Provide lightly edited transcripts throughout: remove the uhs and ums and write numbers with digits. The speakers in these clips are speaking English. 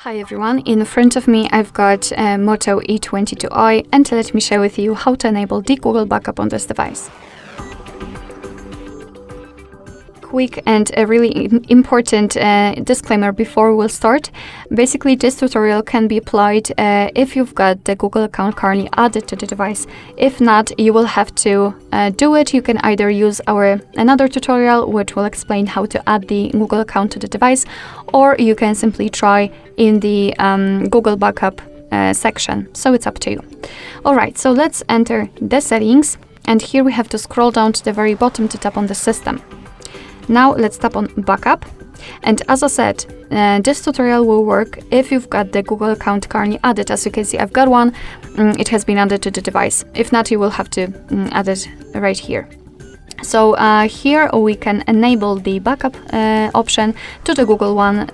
Hi everyone, in front of me I've got a Moto E22i, and let me share with you how to enable the Google backup on this device. Quick and a really important disclaimer before we'll start. Basically, this tutorial can be applied if you've got the Google account currently added to the device. If not, you will have to do it. You can either use another tutorial which will explain how to add the Google account to the device, or you can simply try in the Google backup section. So it's up to you. Alright, so let's enter the settings, and here we have to scroll down to the very bottom to tap on the system. Now let's tap on backup, and as I said, this tutorial will work if you've got the Google account currently added. As you can see, I've got one. It has been added to the device. If not, you will have to add it right here. So here we can enable the backup option to the Google one.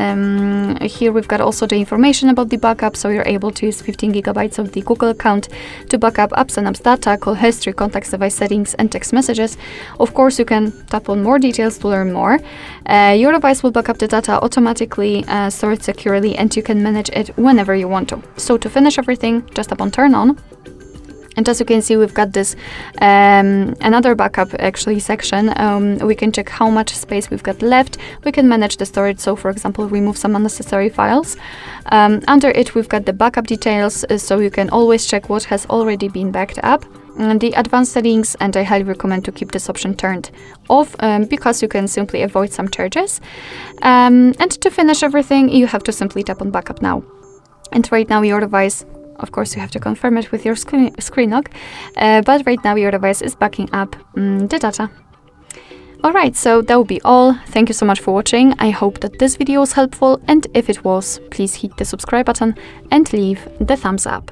Here we've got also the information about the backup, so you're able to use 15 gigabytes of the Google account to back up apps and apps data, call history, contacts, device settings, and text messages. Of course, you can tap on more details to learn more. Your device will back up the data automatically, store it securely, and you can manage it whenever you want to. So to finish everything, just tap on turn on. And as you can see, we've got this another backup actually section. We can check how much space we've got left. We can manage the storage, so for example, remove some unnecessary files. Under it, we've got the backup details, so you can always check what has already been backed up. And the advanced settings, and I highly recommend to keep this option turned off because you can simply avoid some charges. And to finish everything, you have to simply tap on backup now. And right now your device, of course, you have to confirm it with your screen lock, but right now your device is backing up the data. Alright, so that will be all. Thank you so much for watching. I hope that this video was helpful, and if it was, please hit the subscribe button and leave the thumbs up.